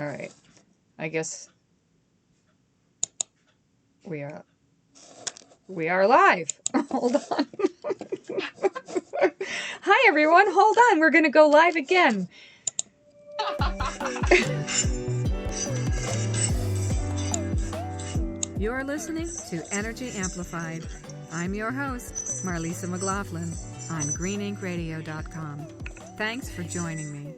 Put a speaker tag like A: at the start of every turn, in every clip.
A: All right. I guess we are live. Hold on. Hi everyone. Hold on. We're going to go live again. You're listening to Energy Amplified. I'm your host, Marlisa McLaughlin, on greeninkradio.com. Thanks for joining me.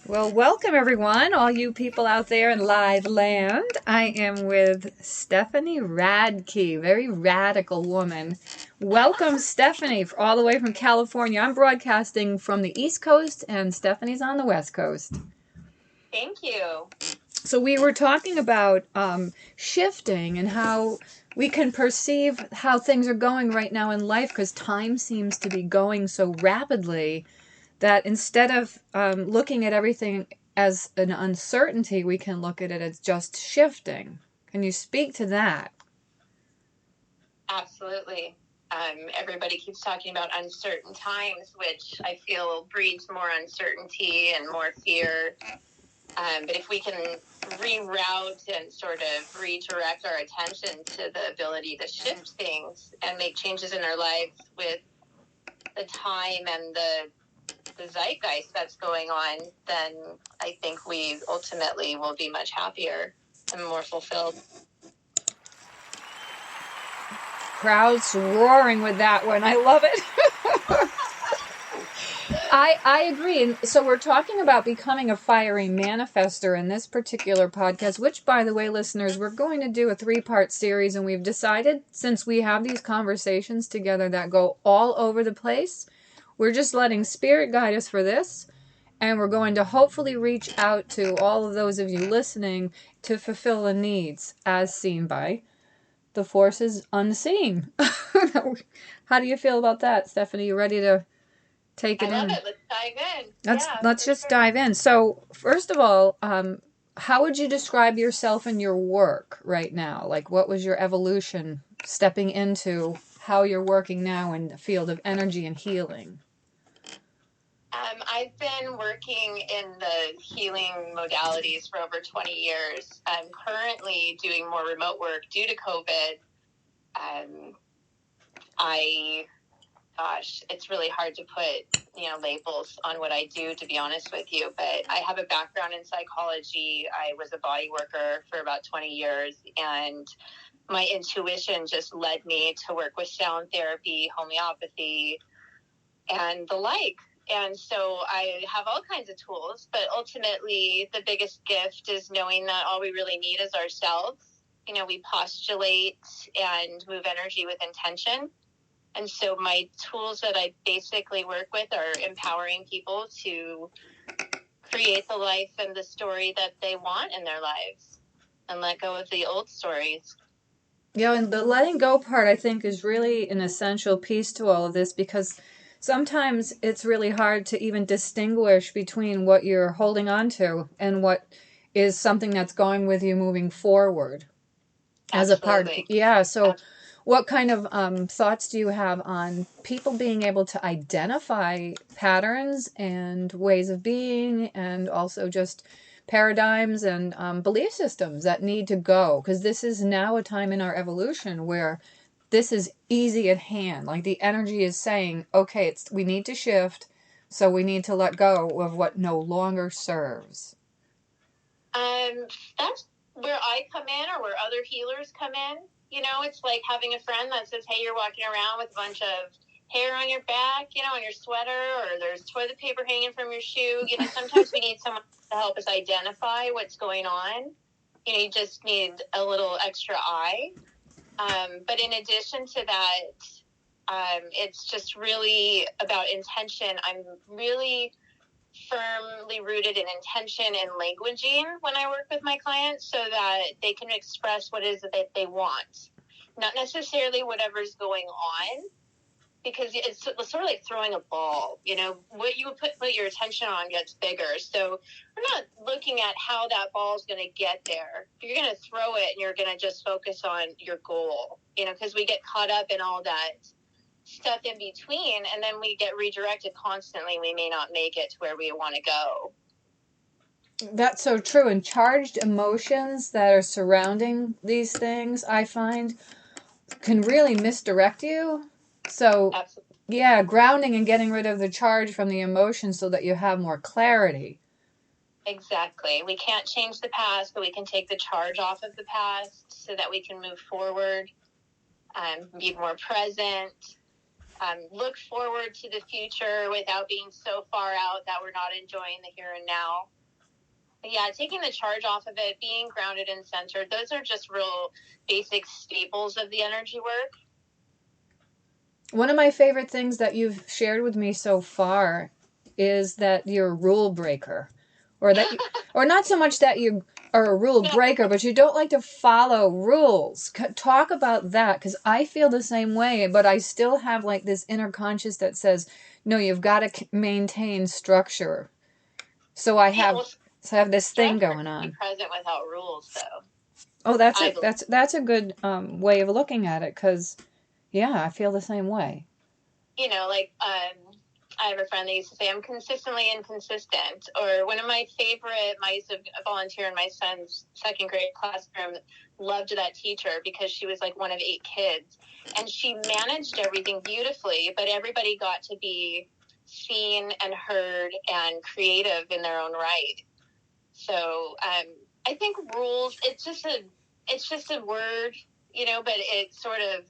A: Well, welcome everyone, all you people out there in live land. I am with Stephanie Radke, very radical woman. Welcome, Stephanie, all the way from California. I'm broadcasting from the East Coast, and Stephanie's on the West Coast.
B: Thank you.
A: So we were talking about shifting and how we can perceive how things are going right now in life, because time seems to be going so rapidly that instead of looking at everything as an uncertainty, we can look at it as just shifting. Can you speak to that?
B: Absolutely. Everybody keeps talking about uncertain times, which I feel breeds more uncertainty and more fear. But if we can reroute and sort of redirect our attention to the ability to shift things and make changes in our lives with the time and the zeitgeist that's going on, then I think we ultimately will be much happier and more fulfilled.
A: Crowds roaring with that one. I love it. I agree. And so we're talking about becoming a fiery manifestor in this particular podcast, which, by the way, listeners, we're going to do a 3-part series. And we've decided, since we have these conversations together that go all over the place, we're just letting spirit guide us for this. And we're going to hopefully reach out to all of those of you listening to fulfill the needs as seen by the forces unseen. How do you feel about that, Stephanie? You ready to take it in?
B: I love it. Let's dive in.
A: Let's just dive in. So, first of all, how would you describe yourself and your work right now? Like, what was your evolution stepping into how you're working now in the field of energy and healing?
B: I've been working in the healing modalities for over 20 years. I'm currently doing more remote work due to COVID. It's really hard to put, labels on what I do, to be honest with you. But I have a background in psychology. I was a body worker for about 20 years, and my intuition just led me to work with sound therapy, homeopathy, and the like. And so I have all kinds of tools, but ultimately the biggest gift is knowing that all we really need is ourselves. We postulate and move energy with intention. And so my tools that I basically work with are empowering people to create the life and the story that they want in their lives and let go of the old stories.
A: Yeah, and the letting go part, I think, is really an essential piece to all of this, because sometimes it's really hard to even distinguish between what you're holding on to and what is something that's going with you moving forward. As
B: Absolutely.
A: a part. Yeah. So what kind of thoughts do you have on people being able to identify patterns and ways of being, and also just paradigms and belief systems that need to go? Because this is now a time in our evolution where this is easy at hand. Like, the energy is saying, okay, we need to shift, so we need to let go of what no longer serves.
B: That's where I come in, or where other healers come in. It's like having a friend that says, hey, you're walking around with a bunch of hair on your back, on your sweater, or there's toilet paper hanging from your shoe. Sometimes we need someone to help us identify what's going on. You just need a little extra eye. But in addition to that, it's just really about intention. I'm really firmly rooted in intention and languaging when I work with my clients, so that they can express what it is that they want, not necessarily whatever's going on, because it's sort of like throwing a ball. What you put your attention on gets bigger. So we're not looking at how that ball is going to get there. You're going to throw it and you're going to just focus on your goal, because we get caught up in all that stuff in between, and then we get redirected constantly. We may not make it to where we want to go.
A: That's so true. And charged emotions that are surrounding these things, I find, can really misdirect you. So,
B: Absolutely.
A: yeah, grounding and getting rid of the charge from the emotion so that you have more clarity.
B: Exactly. We can't change the past, but we can take the charge off of the past so that we can move forward, be more present, look forward to the future without being so far out that we're not enjoying the here and now. But yeah, taking the charge off of it, being grounded and centered, those are just real basic staples of the energy work.
A: One of my favorite things that you've shared with me so far is that you're a rule breaker, or that, or not so much that you are a rule breaker, but you don't like to follow rules. Talk about that, because I feel the same way, but I still have like this inner conscious that says, no, you've got to maintain structure. So I have this thing going on.
B: Be present without rules, though.
A: Oh, that's a good way of looking at it, because yeah, I feel the same way.
B: You know, like I have a friend that used to say, I'm consistently inconsistent. Or one of my favorite, I used to volunteer in my son's second grade classroom, loved that teacher because she was like one of 8 kids. And she managed everything beautifully, but everybody got to be seen and heard and creative in their own right. So I think rules, it's just a word, you know, but it sort of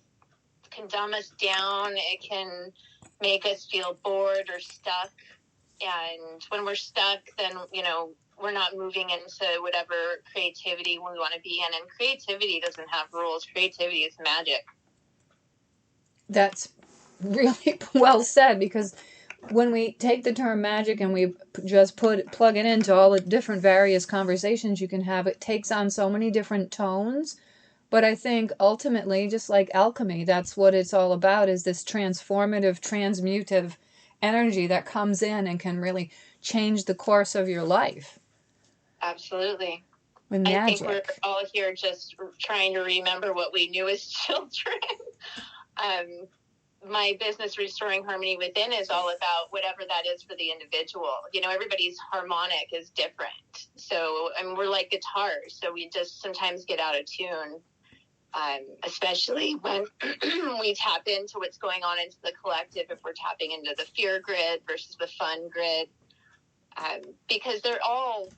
B: can dumb us down. It can make us feel bored or stuck. And when we're stuck, then, you know, we're not moving into whatever creativity we want to be in. And creativity doesn't have rules. Creativity is magic.
A: That's really well said, because when we take the term magic and we just plug it into all the different various conversations you can have, it takes on so many different tones. But I think ultimately, just like alchemy, that's what it's all about, is this transformative, transmutive energy that comes in and can really change the course of your life.
B: Absolutely.
A: With magic.
B: I think we're all here just trying to remember what we knew as children. My business, Restoring Harmony Within, is all about whatever that is for the individual. You know, everybody's harmonic is different. So, I mean, we're like guitars. So we just sometimes get out of tune, especially when we tap into what's going on into the collective, if we're tapping into the fear grid versus the fun grid, because they're all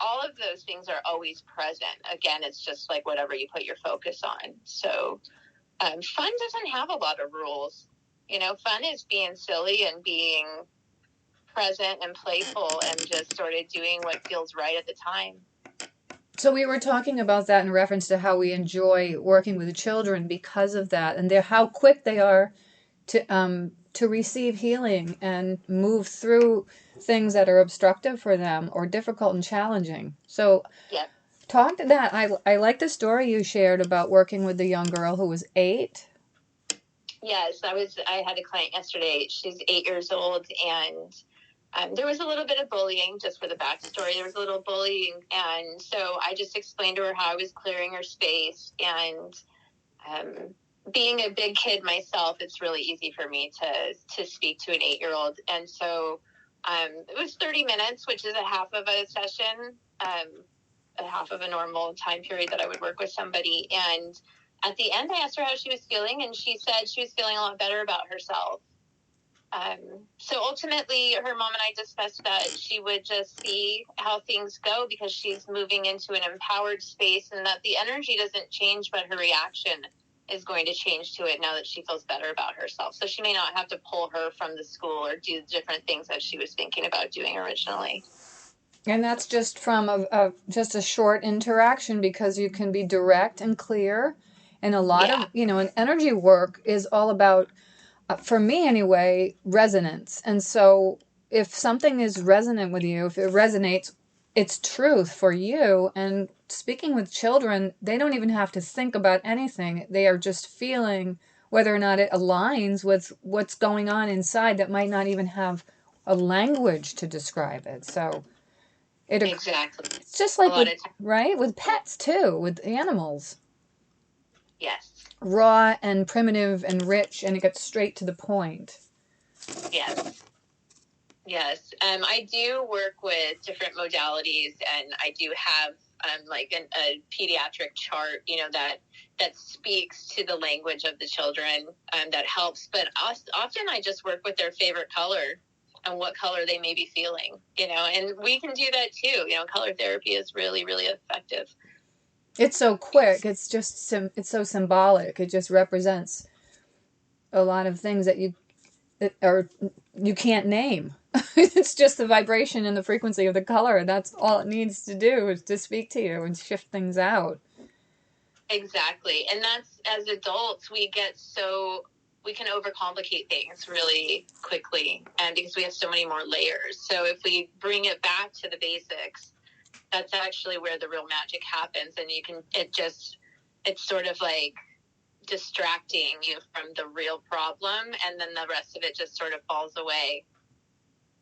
B: of those things are always present. Again, it's just like whatever you put your focus on. So fun doesn't have a lot of rules. You know, fun is being silly and being present and playful and just sort of doing what feels right at the time.
A: So we were talking about that in reference to how we enjoy working with children because of that, and how quick they are to receive healing and move through things that are obstructive for them or difficult and challenging. So
B: yeah.
A: Talk to that. I like the story you shared about working with the young girl who was 8.
B: Yes, I had a client yesterday. She's 8 years old, and there was a little bit of bullying. Just for the backstory, there was a little bullying, and so I just explained to her how I was clearing her space. And being a big kid myself, it's really easy for me to speak to an 8-year-old. And so it was 30 minutes, which is a half of a session, a half of a normal time period that I would work with somebody. And at the end, I asked her how she was feeling, and she said she was feeling a lot better about herself. So ultimately, her mom and I discussed that she would just see how things go, because she's moving into an empowered space, and that the energy doesn't change, but her reaction is going to change to it now that she feels better about herself. So she may not have to pull her from the school or do different things that she was thinking about doing originally.
A: And that's just from just a short interaction, because you can be direct and clear. And a lot of, and energy work is all about, for me anyway, resonance. And so if something is resonant with you, if it resonates, it's truth for you. And speaking with children, they don't even have to think about anything. They are just feeling whether or not it aligns with what's going on inside that might not even have a language to describe it. So
B: exactly.
A: It's just like with pets too, with animals.
B: Yes.
A: raw and primitive and rich, and it gets straight to the point.
B: Yes. Yes. I do work with different modalities, and I do have like a pediatric chart, that speaks to the language of the children, that helps. But often I just work with their favorite color and what color they may be feeling, and we can do that too. Color therapy is really, really effective.
A: It's so quick. It's just it's so symbolic. It just represents a lot of things that you can't name. It's just the vibration and the frequency of the color. That's all it needs to do, is to speak to you and shift things out.
B: Exactly. And that's, as adults, we can overcomplicate things really quickly, and because we have so many more layers. So if we bring it back to the basics, that's actually where the real magic happens. And it's sort of like distracting you from the real problem, and then the rest of it just sort of falls away.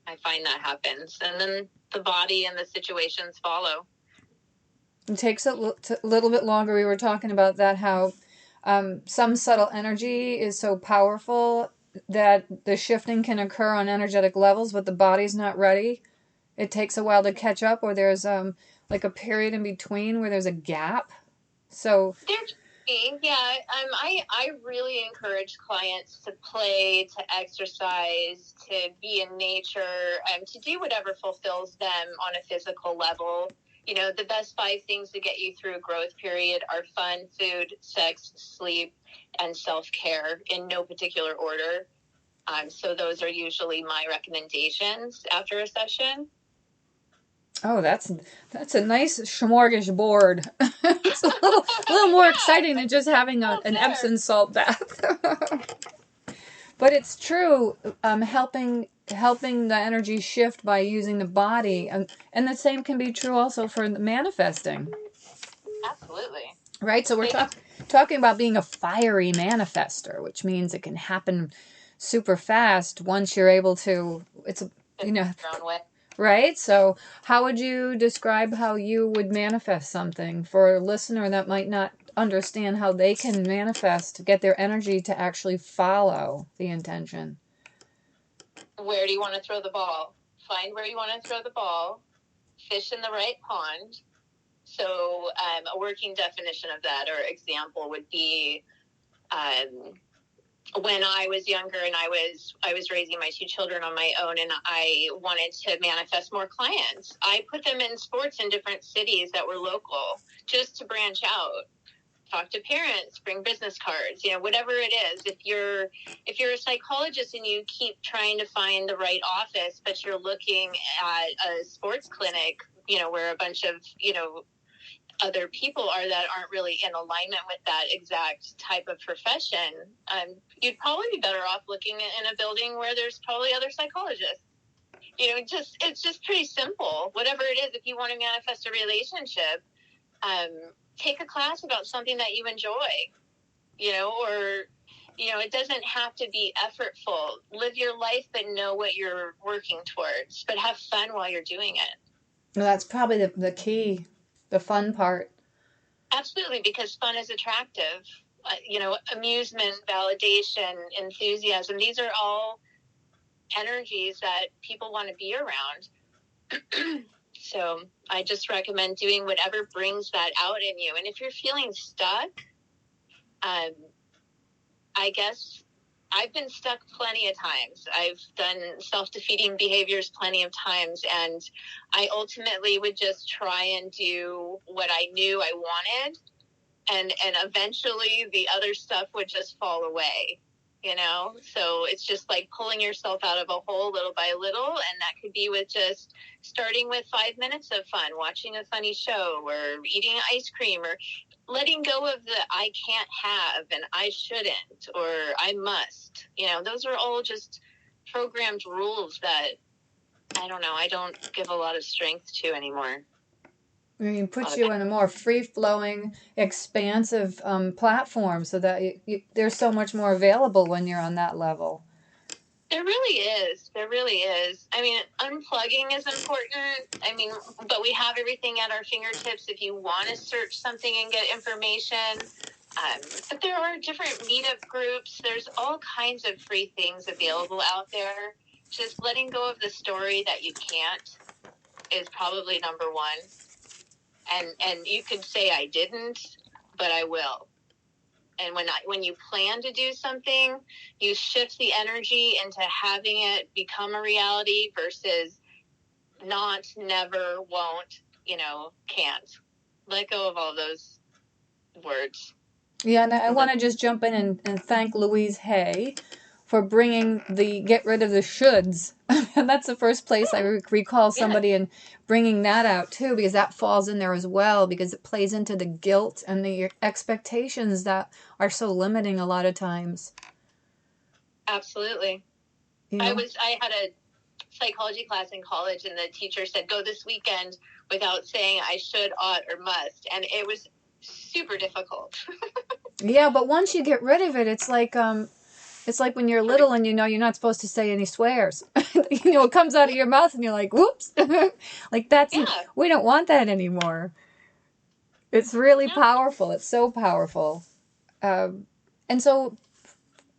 B: I find that happens. And then the body and the situations follow.
A: It takes a little bit longer. We were talking about that, how some subtle energy is so powerful that the shifting can occur on energetic levels, but the body's not ready. It takes a while to catch up, or there's like a period in between where there's a gap. So
B: I really encourage clients to play, to exercise, to be in nature, to do whatever fulfills them on a physical level. The best 5 things to get you through a growth period are fun, food, sex, sleep, and self-care, in no particular order. So those are usually my recommendations after a session.
A: Oh, that's a nice smorgasbord. It's a little more exciting than just having an Epsom salt bath. But it's true, helping the energy shift by using the body, and the same can be true also for the manifesting.
B: Absolutely.
A: Right, so we're talking about being a fiery manifester, which means it can happen super fast once you're able to. It's
B: your own way.
A: Right? So how would you describe how you would manifest something for a listener that might not understand how they can manifest, get their energy to actually follow the intention?
B: Where do you want to throw the ball? Find where you want to throw the ball. Fish in the right pond. So a working definition of that, or example, would be when I was younger and I was raising my 2 children on my own, and I wanted to manifest more clients. I put them in sports in different cities that were local, just to branch out. Talk to parents, bring business cards, whatever it is. If you're a psychologist and you keep trying to find the right office, but you're looking at a sports clinic, where a bunch of, other people that aren't really in alignment with that exact type of profession, you'd probably be better off looking in a building where there's probably other psychologists. It's just pretty simple. Whatever it is, if you want to manifest a relationship, take a class about something that you enjoy, or, it doesn't have to be effortful. Live your life, but know what you're working towards, but have fun while you're doing it.
A: Well, that's probably the key, the fun part.
B: Absolutely, because fun is attractive. Amusement, validation, enthusiasm, these are all energies that people want to be around. So I just recommend doing whatever brings that out in you. And if you're feeling stuck, I guess I've been stuck plenty of times. I've done self-defeating behaviors plenty of times, and I ultimately would just try and do what I knew I wanted, and eventually the other stuff would just fall away, So it's just like pulling yourself out of a hole little by little, and that could be with just starting with 5 minutes of fun, watching a funny show, or eating ice cream, or letting go of the I can't have and I shouldn't or I must. Those are all just programmed rules that I don't give a lot of strength to anymore.
A: I mean, puts you in a more free-flowing, expansive platform, so that there's so much more available when you're on that level.
B: There really is. There really is. I mean, unplugging is important. I mean, but we have everything at our fingertips. If you want to search something and get information, But there are different meetup groups. There's all kinds of free things available out there. Just letting go of the story that you can't is probably number one. And you could say I didn't, but I will. And when you plan to do something, you shift the energy into having it become a reality versus not, never, won't, can't. Let go of all those words.
A: Yeah, and I want to just jump in and thank Louise Hay for bringing the get rid of the shoulds. And that's the first place I recall somebody and bringing that out too, because that falls in there as well, because it plays into the guilt and the expectations that are so limiting a lot of times.
B: Absolutely. I had a psychology class in college, and the teacher said, go this weekend without saying I should, ought, or must. And it was super difficult.
A: Yeah, but once you get rid of it, it's like when you're little and you're not supposed to say any swears. It comes out of your mouth and you're like, whoops. Like we don't want that anymore. It's really powerful. It's so powerful. And so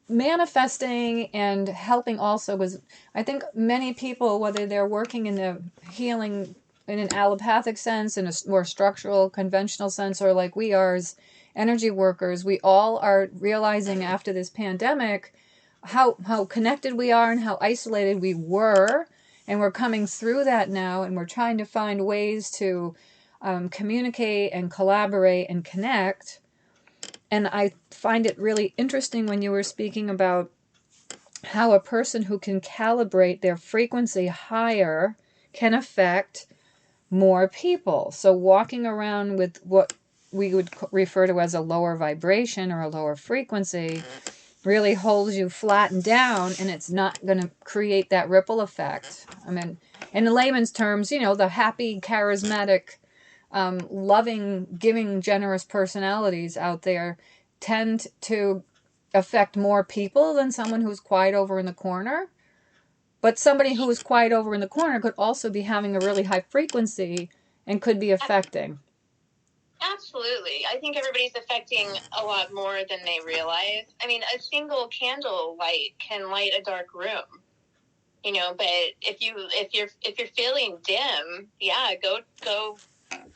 A: manifesting and helping also was, I think many people, whether they're working in the healing in an allopathic sense, in a more structural, conventional sense, or like we are as energy workers, we all are realizing after this pandemic how connected we are and how isolated we were. And we're coming through that now, and we're trying to find ways to communicate and collaborate and connect. And I find it really interesting when you were speaking about how a person who can calibrate their frequency higher can affect more people. So walking around with what we would refer to as a lower vibration or a lower frequency really holds you flat and down, and it's not going to create that ripple effect. I mean, in layman's terms, the happy, charismatic, loving, giving, generous personalities out there tend to affect more people than someone who's quiet over in the corner. But somebody who's quiet over in the corner could also be having a really high frequency and could be affecting.
B: Absolutely. I think everybody's affecting a lot more than they realize. I mean, a single candle light can light a dark room. But if you're feeling dim, go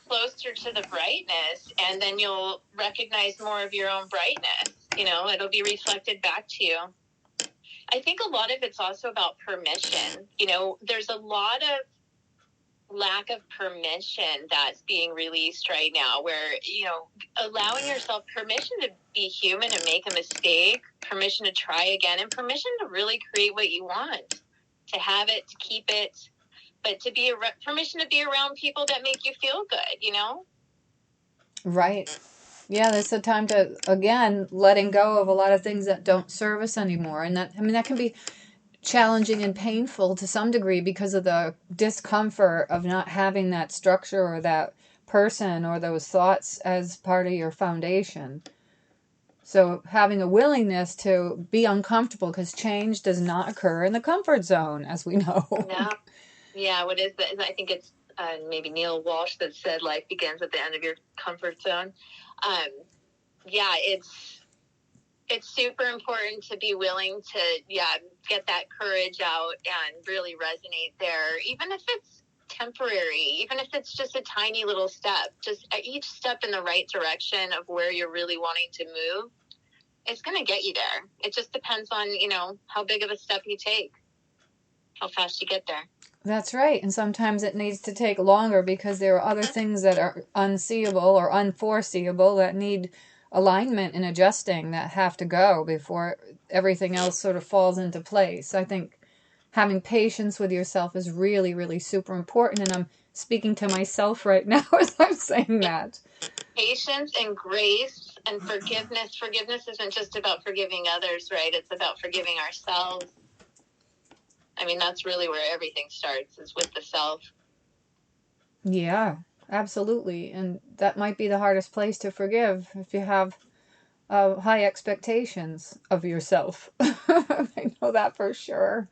B: closer to the brightness, and then you'll recognize more of your own brightness. It'll be reflected back to you. I think a lot of it's also about permission. There's a lot of lack of permission that's being released right now, where allowing yourself permission to be human and make a mistake, permission to try again, and permission to really create what you want, to have it, to keep it, but to be permission to be around people that make you feel good.
A: Right. Yeah, there's a time to, again, letting go of a lot of things that don't serve us anymore. And that can be challenging and painful to some degree because of the discomfort of not having that structure or that person or those thoughts as part of your foundation. So having a willingness to be uncomfortable, because change does not occur in the comfort zone, as we know.
B: No. Yeah, what is that? I think it's maybe Neil Walsh that said life begins at the end of your comfort zone. It's super important to be willing to, get that courage out and really resonate there, even if it's temporary, even if it's just a tiny little step, just each step in the right direction of where you're really wanting to move, it's going to get you there. It just depends on, how big of a step you take, how fast you get there.
A: That's right. And sometimes it needs to take longer because there are other things that are unseeable or unforeseeable that need alignment and adjusting that have to go before everything else sort of falls into place. I think having patience with yourself is really, really super important. And I'm speaking to myself right now as I'm saying that.
B: Patience and grace and forgiveness. Forgiveness isn't just about forgiving others, right? It's about forgiving ourselves. I mean, that's really where everything starts, is with the self.
A: Yeah, absolutely. And that might be the hardest place to forgive if you have high expectations of yourself. I know that for sure.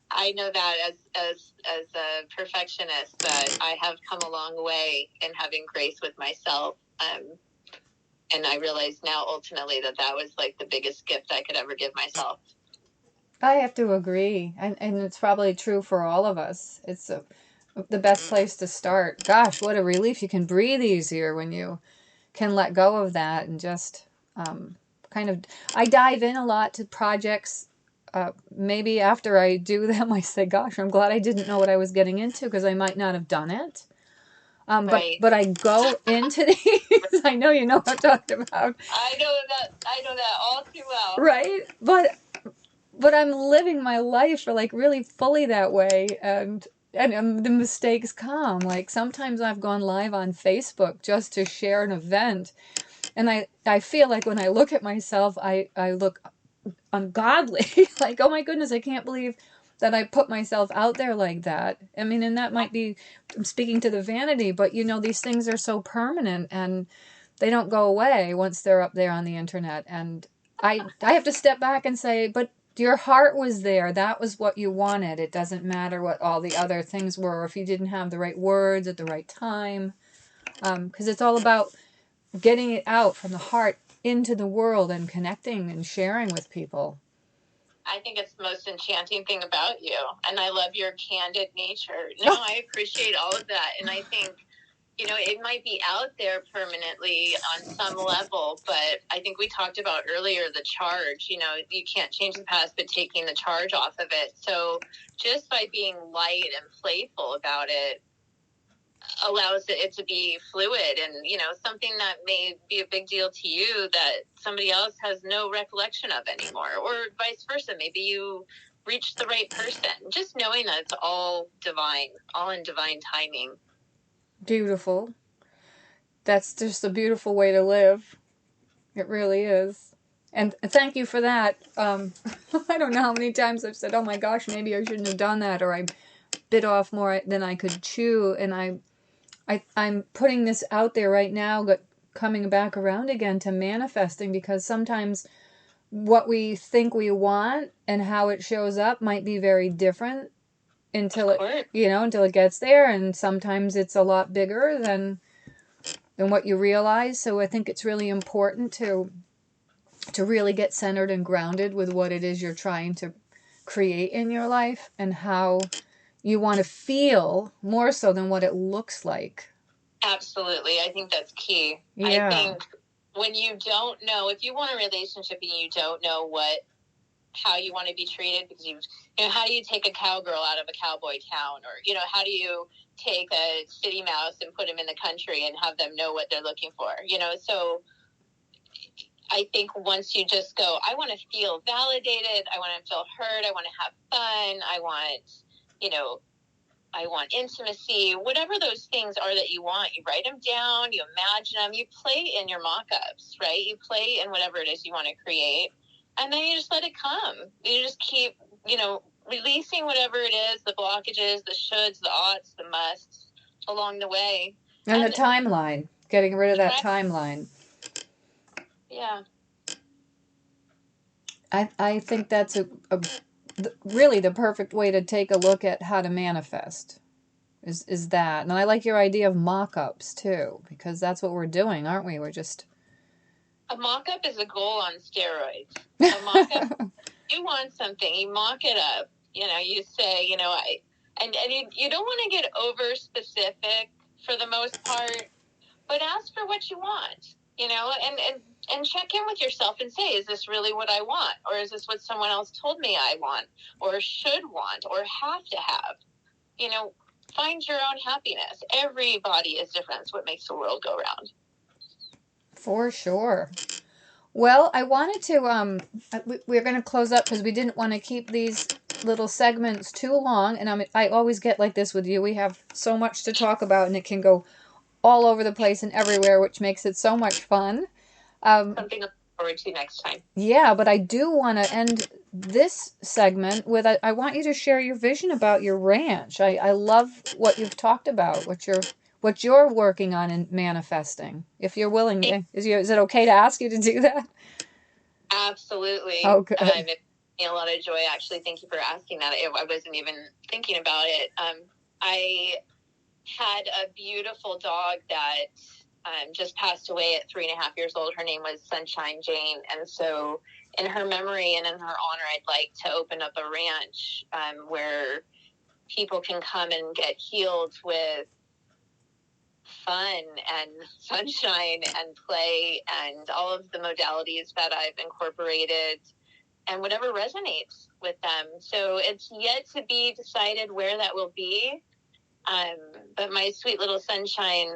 B: I know that as a perfectionist, that I have come a long way in having grace with myself. And I realize now ultimately that was like the biggest gift I could ever give myself.
A: I have to agree. And it's probably true for all of us. It's the best place to start. Gosh, what a relief. You can breathe easier when you can let go of that and just kind of... I dive in a lot to projects. Maybe after I do them, I say, gosh, I'm glad I didn't know what I was getting into, because I might not have done it.
B: Right.
A: But I go into these. I know you know what I'm talking about.
B: I know that all too well.
A: Right? But I'm living my life like really fully that way, and the mistakes come. Like sometimes I've gone live on Facebook just to share an event, and I feel like when I look at myself, I look ungodly. Like, oh my goodness, I can't believe that I put myself out there like that. I mean, and that might be, I'm speaking to the vanity, but you know, these things are so permanent and they don't go away once they're up there on the internet. And I have to step back and say, but your heart was there. That was what you wanted. It doesn't matter what all the other things were, or if you didn't have the right words at the right time. Because it's all about getting it out from the heart into the world and connecting and sharing with people.
B: I think it's the most enchanting thing about you. And I love your candid nature. No, I appreciate all of that. And I think, you know, it might be out there permanently on some level, but I think we talked about earlier the charge. You know, you can't change the past, but taking the charge off of it. So just by being light and playful about it allows it to be fluid, and you know, something that may be a big deal to you that somebody else has no recollection of anymore, or vice versa. Maybe you reached the right person. Just knowing that it's all divine, all in divine timing.
A: Beautiful. That's just a beautiful way to live. It really is. And thank you for that. I don't know how many times I've said, oh my gosh, maybe I shouldn't have done that, or I bit off more than I could chew. And I'm putting this out there right now, but coming back around again to manifesting, because sometimes what we think we want and how it shows up might be very different until it gets there. And sometimes it's a lot bigger than what you realize. So I think it's really important to really get centered and grounded with what it is you're trying to create in your life and how you want to feel more so than what it looks like.
B: Absolutely. I think that's key.
A: Yeah.
B: I think when you don't know, if you want a relationship and you don't know how you want to be treated, because how do you take a cowgirl out of a cowboy town, or how do you take a city mouse and put them in the country and have them know what they're looking for, so I think once you just go, I want to feel validated, I want to feel heard, I want to have fun, I want intimacy, whatever those things are that you want, you write them down, you imagine them, you play in your mock-ups, right? You play in whatever it is you want to create. And then you just let it come. You just keep, releasing whatever it is, the blockages, the shoulds, the oughts, the musts along the way.
A: And the timeline, getting rid of that timeline.
B: Yeah.
A: I think that's really the perfect way to take a look at how to manifest is that. And I like your idea of mock-ups too, because that's what we're doing, aren't we? We're just...
B: A mock-up is a goal on steroids. A mock-up, you want something, you mock it up. You say, and you don't want to get over specific for the most part, but ask for what you want, and check in with yourself and say, is this really what I want? Or is this what someone else told me I want or should want or have to have? Find your own happiness. Everybody is different. It's what makes the world go round.
A: For sure. Well, I wanted to, we're going to close up because we didn't want to keep these little segments too long. And I always get like this with you. We have so much to talk about and it can go all over the place and everywhere, which makes it so much fun.
B: Something to look forward to next time. Yeah,
A: but I do want to end this segment with, I want you to share your vision about your ranch. I love what you've talked about, what you're working on in manifesting. If you're willing, is it okay to ask you to do that?
B: Absolutely.
A: Okay.
B: It gives me a lot of joy, actually. Thank you for asking that. I wasn't even thinking about it. I had a beautiful dog that just passed away at 3.5 years old. Her name was Sunshine Jane. And so in her memory and in her honor, I'd like to open up a ranch where people can come and get healed with fun and sunshine and play and all of the modalities that I've incorporated and whatever resonates with them. So it's yet to be decided where that will be. But my sweet little Sunshine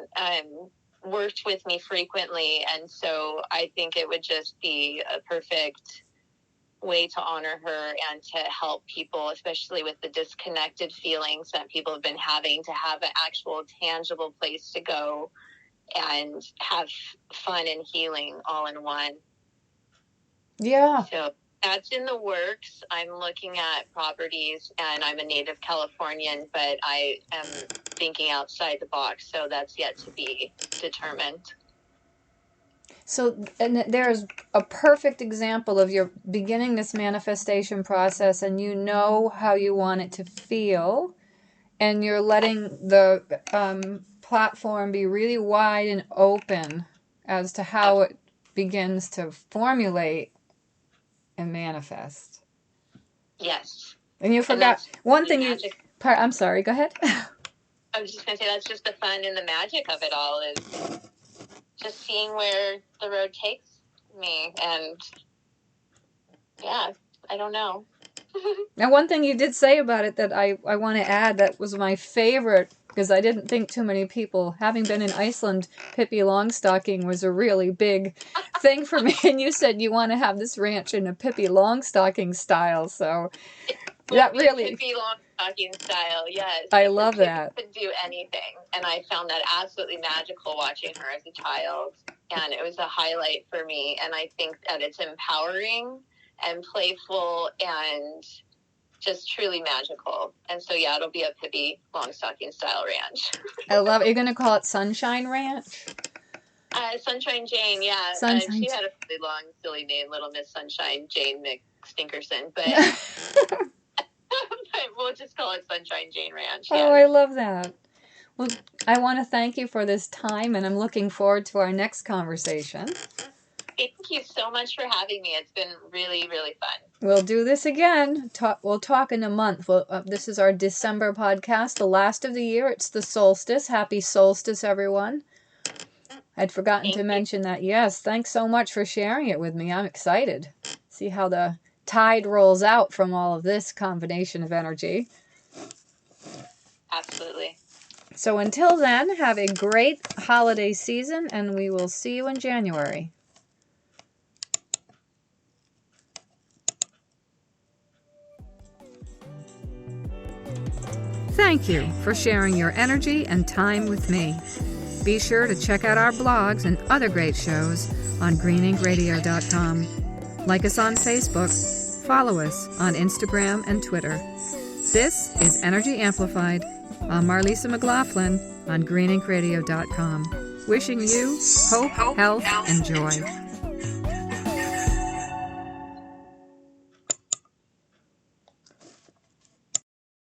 B: worked with me frequently. And so I think it would just be a perfect way to honor her and to help people, especially with the disconnected feelings that people have been having, to have an actual tangible place to go and have fun and healing all in one.
A: Yeah.
B: So that's in the works. I'm looking at properties, and I'm a native Californian, but I am thinking outside the box, so that's yet to be determined.
A: So, and there's a perfect example of your beginning this manifestation process, and you know how you want it to feel, and you're letting the platform be really wide and open as to how it begins to formulate and manifest.
B: Yes.
A: And you forgot one thing. I'm sorry. Go ahead.
B: I was just going to say that's just the fun and the magic of it all, is just seeing where the road takes me. And yeah, I don't know.
A: Now, one thing you did say about it that I want to add that was my favorite, because I didn't think too many people, having been in Iceland, Pippi Longstocking was a really big thing for me. And you said you want to have this ranch in a Pippi Longstocking style. So that really...
B: Pippi Longstocking style, yes.
A: I love that.
B: Pippi could do anything. And I found that absolutely magical watching her as a child. And it was a highlight for me. And I think that it's empowering and playful and just truly magical. And so, yeah, it'll be a Pippi Longstocking style ranch.
A: I love it. You're going to call it Sunshine Ranch?
B: Sunshine Jane, yeah.
A: Sunshine.
B: She had a really long, silly name, Little Miss Sunshine Jane McStinkerson. But, but we'll just call it Sunshine Jane Ranch.
A: Oh, I love that. Well, I want to thank you for this time, and I'm looking forward to our next conversation.
B: Thank you so much for having me. It's been really, really fun.
A: We'll do this again. We'll talk in a month. This is our December podcast, the last of the year. It's the solstice. Happy solstice, everyone. I'd forgotten to mention that. Yes, thanks so much for sharing it with me. I'm excited. See how the tide rolls out from all of this combination of energy.
B: Absolutely.
A: So until then, have a great holiday season, and we will see you in January. Thank you for sharing your energy and time with me. Be sure to check out our blogs and other great shows on greeninkradio.com. Like us on Facebook. Follow us on Instagram and Twitter. This is Energy Amplified. I'm Marlisa McLaughlin on greeninkradio.com. Wishing you hope, health, and joy.